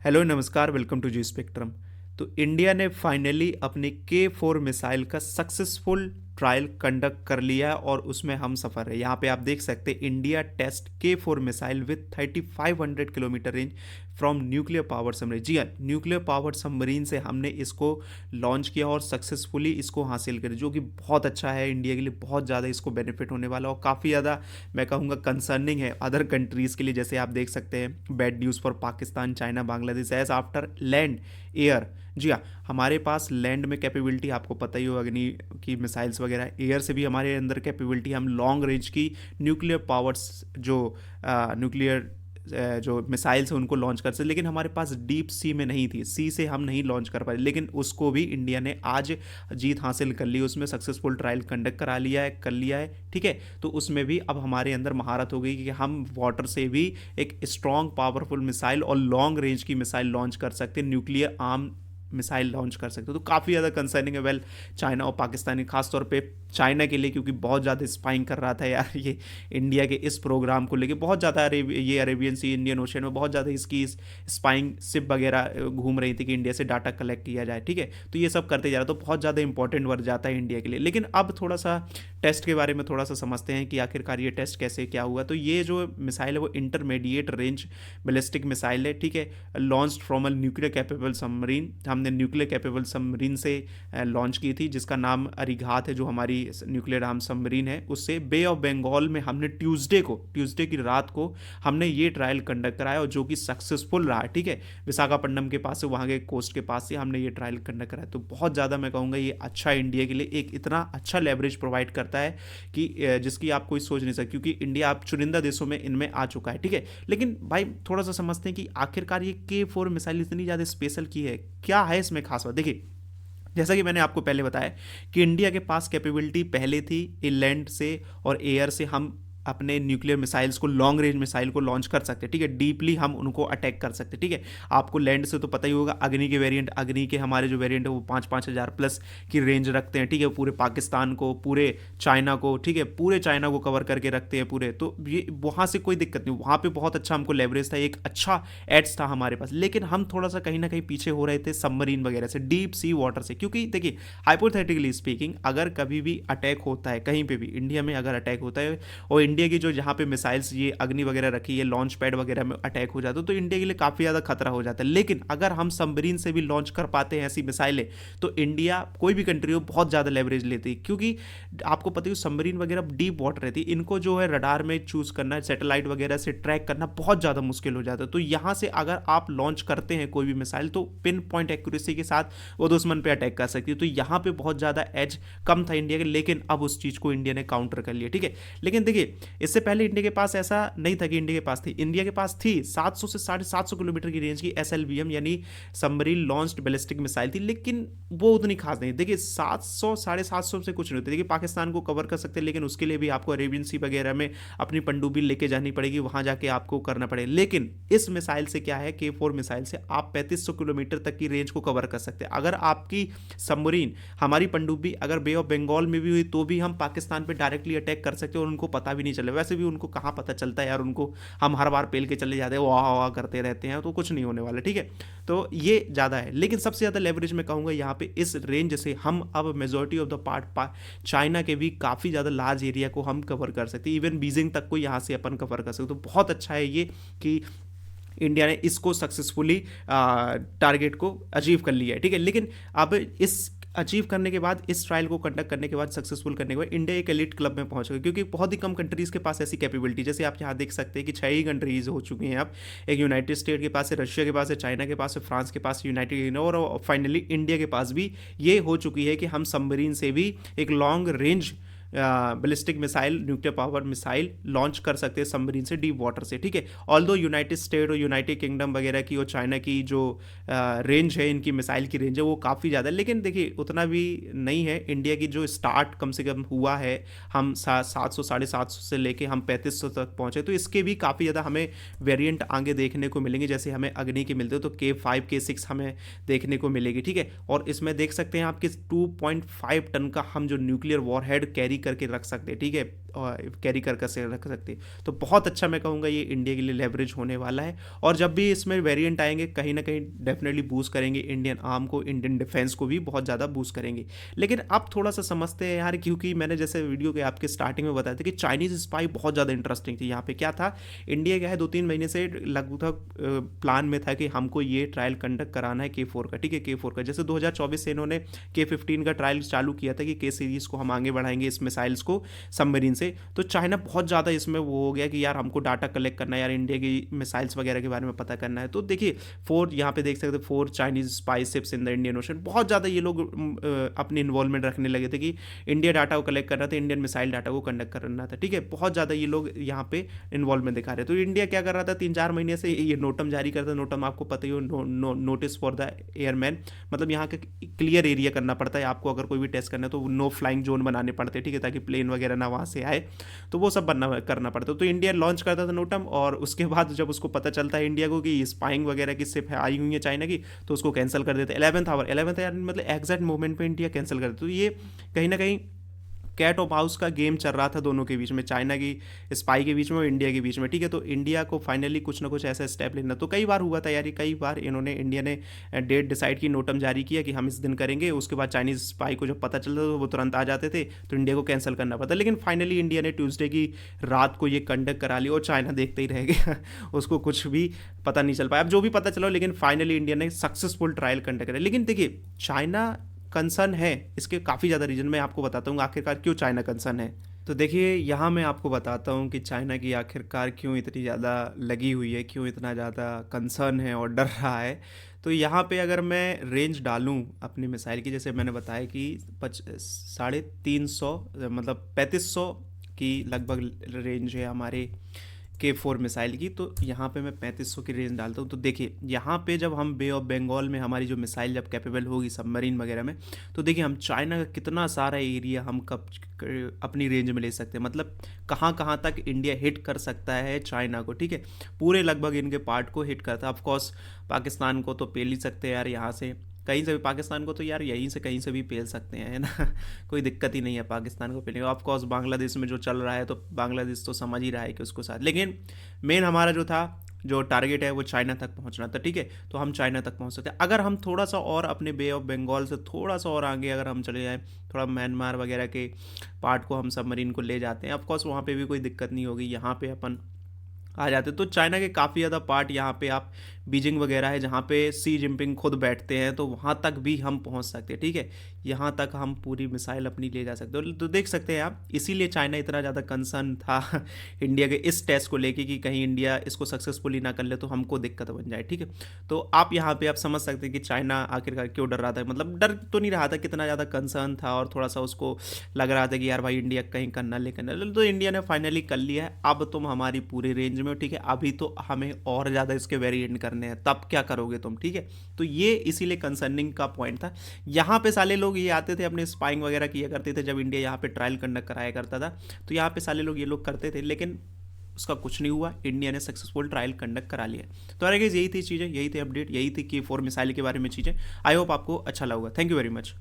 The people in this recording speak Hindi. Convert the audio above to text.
हेलो नमस्कार, वेलकम टू जी स्पेक्ट्रम। तो इंडिया ने फाइनली अपनी K4 मिसाइल का सक्सेसफुल ट्रायल कंडक्ट कर लिया और उसमें हम सफर है। यहाँ पे आप देख सकते हैं India test K4 missile with 3500 kilometre range from nuclear power submarine. जी हाँ, न्यूक्लियर पावर सबमरीन से हमने इसको लॉन्च किया और सक्सेसफुली इसको हासिल किया, जो कि बहुत अच्छा है इंडिया के लिए। बहुत ज़्यादा इसको बेनिफिट होने वाला और काफ़ी ज़्यादा मैं कहूँगा कंसर्निंग है अदर कंट्रीज़ के लिए। जैसे आप देख सकते हैं bad news for Pakistan, China, Bangladesh as after land air. जी हाँ, हमारे पास लैंड में कैपेबिलिटी आपको पता ही हो, अग्नि की मिसाइल्स वगैरह। एयर से भी हमारे अंदर कैपेबिलिटी, हम लॉन्ग रेंज की न्यूक्लियर पावर्स जो न्यूक्लियर जो मिसाइल्स हैं उनको लॉन्च कर सकते, लेकिन हमारे पास डीप सी में नहीं थी, सी से हम नहीं लॉन्च कर पाए। लेकिन उसको भी इंडिया ने आज जीत हासिल कर ली, उसमें सक्सेसफुल ट्रायल कंडक्ट करा लिया है, कर लिया है। ठीक है, तो उसमें भी अब हमारे अंदर महारत हो गई कि हम वाटर से भी एक स्ट्रॉन्ग पावरफुल मिसाइल और लॉन्ग रेंज की मिसाइल लॉन्च कर सकते हैं, न्यूक्लियर आर्म मिसाइल लॉन्च कर सकते हो। तो काफ़ी ज़्यादा कंसर्निंग है। वेल, चाइना और पाकिस्तानी, खासतौर पे चाइना के लिए, क्योंकि बहुत ज़्यादा स्पाइंग कर रहा था यार ये इंडिया के इस प्रोग्राम को लेके। बहुत ज़्यादा ये अरेबियन सी, इंडियन ओशन में बहुत ज़्यादा इसकी स्पाइंग शिप वगैरह घूम रही थी कि इंडिया से डाटा कलेक्ट किया जाए। ठीक है, तो ये सब करते जा रहा, तो बहुत ज़्यादा इंपॉर्टेंट वर्क जाता है इंडिया के लिए। लेकिन अब थोड़ा सा टेस्ट के बारे में थोड़ा सा समझते हैं कि आखिरकार ये टेस्ट कैसे क्या हुआ। तो ये जो मिसाइल है वो इंटरमीडिएट रेंज बैलिस्टिक मिसाइल है। ठीक है, launched from a nuclear capable submarine. हमने न्यूक्लियर कैपेबल सबमरीन से लॉन्च की थी, जिसका नाम अरिघात है, जो हमारी न्यूक्लियर आर्म सबमरीन है। उससे बे ऑफ बंगाल में हमने ट्यूसडे की रात को हमने ये ट्रायल कंडक्ट कराया, और जो कि सक्सेसफुल रहा। ठीक है, विशाखापट्टनम के पास से, वहाँ के कोस्ट के पास से हमने ये ट्रायल कंडक्ट कराया। तो बहुत ज़्यादा मैं कहूँगा ये अच्छा इंडिया के लिए एक इतना अच्छा लेवरेज प्रोवाइड करता है कि जिसकी आप कोई सोच नहीं सकते, क्योंकि इंडिया आप चुनिंदा देशों में इनमें आ चुका है। ठीक है, लेकिन भाई थोड़ा सा समझते हैं कि आखिरकार ये K4 मिसाइल इतनी ज़्यादा स्पेशल की है, क्या है इसमें खास बात। देखिए, जैसा कि मैंने आपको पहले बताया कि इंडिया के पास कैपेबिलिटी पहले थी लैंड से और एयर से हम अपने न्यूक्लियर मिसाइल्स को, लॉन्ग रेंज मिसाइल को लॉन्च कर सकते हैं। ठीक है, डीपली हम उनको अटैक कर सकते हैं। ठीक है, आपको लैंड से तो पता ही होगा, अग्नि के वेरिएंट, अग्नि के हमारे जो वेरिएंट है वो 5,000 प्लस की रेंज रखते हैं। ठीक है, पूरे पाकिस्तान को, पूरे चाइना को, ठीक है, पूरे चाइना को कवर करके रखते हैं पूरे। तो ये वहाँ से कोई दिक्कत नहीं, वहाँ पे बहुत अच्छा हमको लेवरेज था, एक अच्छा एड्स था हमारे पास। लेकिन हम थोड़ा सा कहीं ना कहीं पीछे हो रहे थे सबमरीन वगैरह से, डीप सी वाटर से। क्योंकि देखिए, हाइपोथेटिकली स्पीकिंग, अगर कभी भी अटैक होता है कहीं पे भी इंडिया में, अगर अटैक होता है और इंडिया की जो जहाँ पे मिसाइल्स ये अग्नि वगैरह रखी है, लॉन्च पैड वगैरह में अटैक हो जाता है, तो इंडिया के लिए काफ़ी ज़्यादा खतरा हो जाता है। लेकिन अगर हम सबमरीन से भी लॉन्च कर पाते हैं ऐसी मिसाइलें, तो इंडिया, कोई भी कंट्री हो, बहुत ज़्यादा लेवरेज लेती है। क्योंकि आपको पता है सबमरीन वगैरह डीप वाटर रहती है, इनको जो है रडार में चूज़ करना, सैटेलाइट वगैरह से ट्रैक करना बहुत ज़्यादा मुश्किल हो जाता है। तो यहाँ से अगर आप लॉन्च करते हैं कोई भी मिसाइल, तो पिन पॉइंट एक्यूरेसी के साथ वो दुश्मन पे अटैक कर सकती है। तो यहाँ पे बहुत ज़्यादा एज कम था इंडिया के, लेकिन अब उस चीज़ को इंडिया ने काउंटर कर लिया। ठीक है, लेकिन देखिए, इससे पहले इंडिया के पास ऐसा नहीं था कि इंडिया के पास थी। इंडिया के पास थी 700 से 750 किलोमीटर की रेंज की SLBM यानी सबमरीन लॉन्च्ड बैलिस्टिक मिसाइल थी, लेकिन वो उतनी खास नहीं। देखिए, 700 750 से कुछ नहीं होती। देखिए, पाकिस्तान को कवर कर सकते हैं, लेकिन उसके लिए भी आपको अरेबियन सी वगैरह में अपनी पनडुब्बी लेके जानी पड़ेगी, वहां जाके आपको करना पड़ेगा। लेकिन इस मिसाइल से क्या है, K4 मिसाइल से आप 3500 किलोमीटर तक की रेंज को कवर कर सकते हैं। अगर आपकी सबमरीन, हमारी पनडुब्बी अगर बे ऑफ बंगाल में भी हुई, तो भी हम पाकिस्तान पे डायरेक्टली अटैक कर सकते हैं और उनको पता भी नहीं चले। वैसे भी उनको कहाँ पता चलता है यार, उनको हम हर बार पेल के चले जाते हैं, वाह वाह करते रहते हैं, तो कुछ नहीं होने वाला। ठीक है, तो ये ज़्यादा है। लेकिन सबसे ज़्यादा लेवरेज मैं कहूँगा यहाँ पे इस रेंज से हम अब majority of the part China के भी काफ़ी ज़्यादा लार्ज एरिया को हम कवर कर सकते हैं, इवन बीजिंग तक को यहाँ से अपन कवर कर सकते। तो बहुत अच्छा है ये कि इंडिया ने इसको सक्सेसफुली टारगेट को अचीव कर लिया है। ठीक है, लेकिन अब इस अचीव करने के बाद, इस ट्रायल को कंडक्ट करने के बाद, सक्सेसफुल करने के बाद, इंडिया एक एलिट क्लब में पहुंच गया। क्योंकि बहुत ही कम कंट्रीज़ के पास ऐसी कैपेबिलिटी, जैसे आप यहाँ देख सकते हैं कि 6 ही कंट्रीज हो चुकी हैं अब। एक यूनाइटेड स्टेट के पास है, रशिया के पास है, चाइना के पास है, फ्रांस के पास, यूनाइटेड किंगडम, और फाइनली इंडिया के पास भी ये हो चुकी है कि हम सबमरीन से भी एक long range ballistic missile, nuclear power missile launch कर सकते हैं सबमरीन से, डीप वाटर से। ठीक है, ऑल्दो यूनाइटेड स्टेट और यूनाइटेड किंगडम वगैरह की और चाइना की जो रेंज है, इनकी मिसाइल की रेंज है, वो काफ़ी ज़्यादा है, लेकिन देखिए उतना भी नहीं है। इंडिया की जो स्टार्ट कम से कम हुआ है, हम 700 750 से लेके हम 3500 तक पहुँचे, तो इसके भी काफ़ी ज़्यादा हमें वेरिएंट आगे देखने को मिलेंगे। जैसे हमें अग्नि के मिलते हो, तो K5 K6 हमें देखने को मिलेगी। ठीक है, और इसमें देख सकते हैं आपके 2.5 टन का हम जो न्यूक्लियर वॉरहेड कैरी करके रख सकते हैं। ठीक है, कैरी कर कर रख सकती है। तो बहुत अच्छा मैं कहूँगा ये इंडिया के लिए लेवरेज होने वाला है, और जब भी इसमें वेरिएंट आएंगे कहीं ना कहीं डेफिनेटली बूस्ट करेंगे इंडियन आर्म को, इंडियन डिफेंस को भी बहुत ज़्यादा बूस्ट करेंगे। लेकिन अब थोड़ा सा समझते हैं यार, क्योंकि मैंने जैसे वीडियो के आपके स्टार्टिंग में बताया था कि चाइनीज़ स्पाई बहुत ज़्यादा इंटरेस्टिंग थी। यहाँ पे क्या था, इंडिया क्या है 2-3 महीने से लगभग प्लान में था कि हमको ये ट्रायल कंडक्ट कराना है K4 का, ठीक है, K4 का। जैसे 2024 से इन्होंने K15 का ट्रायल चालू किया था कि K सीरीज़ को हम आगे बढ़ाएंगे इस मिसाइल्स को सबमरीन से। तो चाइना बहुत ज़्यादा इसमें वो हो गया कि यार हमको डाटा कलेक्ट करना है, यार इंडिया की मिसाइल्स वगैरह के बारे में पता करना है। तो देखिए 4 यहाँ पे देख सकते हैं 4 Chinese spy ships in the Indian ocean. बहुत ज़्यादा ये लोग अपनी इन्वॉल्वमेंट रखने लगे थे कि इंडिया डाटा को कलेक्ट करना था, इंडियन मिसाइल डाटा को कंडक्ट करना था, ठीक है। बहुत ज़्यादा ये लोग यहाँ पे इन्वॉल्वमेंट दिखा रहे। तो इंडिया क्या कर रहा था, 3-4 महीने से ये नोटम जारी करता। नोटम आपको पता ही हो, नोटिस फॉर द एयरमैन, मतलब यहाँ का क्लियर एरिया करना पड़ता है आपको, अगर कोई भी टेस्ट करना है तो नो फ्लाइंग जोन बनाने पड़ते हैं, ठीक है, ताकि प्लेन वगैरह ना वहाँ से आए, तो वो सब करना पड़ता है। तो इंडिया लॉन्च करता था नोटम, और उसके बाद जब उसको पता चलता है इंडिया को कि स्पाइंग वगैरह की सिप आई हुई है चाइना की, तो उसको कैंसिल कर देते 11th आवर मतलब एग्जैक्ट मोमेंट पे इंडिया कैंसिल कर देते। तो ये कहीं ना कहीं कैट और माउस का गेम चल रहा था दोनों के बीच में, चाइना की स्पाई के बीच में और इंडिया के बीच में, ठीक है। तो इंडिया को फाइनली कुछ ना कुछ ऐसा स्टेप लेना, तो कई बार हुआ था यार, कई बार इंडिया ने डेट डिसाइड की, नोटम जारी किया कि हम इस दिन करेंगे, उसके बाद चाइनीज़ स्पाई को जब पता चलता तो वो तुरंत आ जाते थे, तो इंडिया को कैंसिल करना पड़ता। लेकिन फाइनली इंडिया ने ट्यूसडे की रात को ये कंडक्ट करा लिया, और चाइना देखते ही रह गया उसको कुछ भी पता नहीं चल पाया। अब जो भी पता चला, लेकिन फाइनली इंडिया ने सक्सेसफुल ट्रायल कंडक्ट करा। लेकिन देखिए चाइना कंसर्न है, इसके काफ़ी ज़्यादा रीजन मैं आपको बताता हूँ आखिरकार क्यों चाइना कंसर्न है। तो देखिए यहाँ मैं आपको बताता हूँ कि चाइना की आखिरकार क्यों इतनी ज़्यादा लगी हुई है, क्यों इतना ज़्यादा कंसर्न है और डर रहा है। तो यहाँ पे अगर मैं रेंज डालूँ अपनी मिसाइल की, जैसे मैंने बताया कि 350 मतलब 3500 की लगभग रेंज है हमारे K4 मिसाइल की। तो यहाँ पे मैं 3500 की रेंज डालता हूँ। तो देखिए यहाँ पे जब हम बे ऑफ बंगाल में हमारी जो मिसाइल जब कैपेबल होगी सबमरीन वगैरह में, तो देखिए हम चाइना का कितना सारा एरिया हम कब अपनी रेंज में ले सकते हैं, मतलब कहाँ कहाँ तक इंडिया हिट कर सकता है चाइना को, ठीक है। पूरे लगभग इनके पार्ट को हिट करता है। ऑफकोर्स पाकिस्तान को तो पेल ही सकते हैं यार, यहाँ से कहीं से भी, पाकिस्तान को तो यार यहीं से कहीं से भी पेल सकते हैं, है ना कोई दिक्कत ही नहीं है पाकिस्तान को पेलने। ऑफ कोर्स बांग्लादेश में जो चल रहा है, तो बांग्लादेश तो समझ ही रहा है कि उसको साथ, लेकिन मेन हमारा जो था, जो टारगेट है वो चाइना तक पहुंचना था, ठीक है। तो हम चाइना तक पहुंच सकते हैं अगर हम थोड़ा सा और अपने बे ऑफ बंगाल से थोड़ा सा और आगे अगर हम चले जाएं, थोड़ा म्यांमार वगैरह के पार्ट को हम सबमरीन को ले जाते हैं, ऑफकोर्स वहाँ पे भी कोई दिक्कत नहीं होगी, यहाँ पे अपन आ जाते। तो चाइना के काफ़ी ज़्यादा पार्ट यहाँ पे आप बीजिंग वगैरह है जहाँ पे सी जिनपिंग खुद बैठते हैं, तो वहाँ तक भी हम पहुँच सकते हैं, ठीक है। यहाँ तक हम पूरी मिसाइल अपनी ले जा सकते हो। तो देख सकते हैं आप, इसीलिए चाइना इतना ज़्यादा कंसर्न था इंडिया के इस टेस्ट को लेके कि कहीं इंडिया इसको सक्सेसफुली ना कर ले तो हमको दिक्कत बन जाए, ठीक है। तो आप यहाँ पे आप समझ सकते हैं कि चाइना आखिरकार क्यों डर रहा था, मतलब डर तो नहीं रहा था, कितना ज़्यादा कंसर्न था, और थोड़ा सा उसको लग रहा था कि यार भाई इंडिया कहीं करना लेकिन, तो इंडिया ने फाइनली कर लिया है। अब तुम हमारी पूरी रेंज में हो, ठीक है, अभी तो हमें और ज़्यादा इसके वेरिएंट करने हैं, तब क्या करोगे तुम, ठीक है। तो ये इसीलिए कंसर्निंग का पॉइंट था। यहाँ पे साले लोग ये आते थे अपने स्पाइंग वगैरह किया करते थे, जब इंडिया यहाँ पे ट्रायल कंडक्ट कराया करता था, तो यहाँ पे साले लोग ये लोग करते थे, लेकिन उसका कुछ नहीं हुआ, इंडिया ने सक्सेसफुल ट्रायल कंडक्ट करा लिया। तो अरे यही थी चीज़ें, यही थी अपडेट, यही थी K4 मिसाइल के बारे में चीज़ें। आई होप आपको अच्छा लगा। Thank you very much.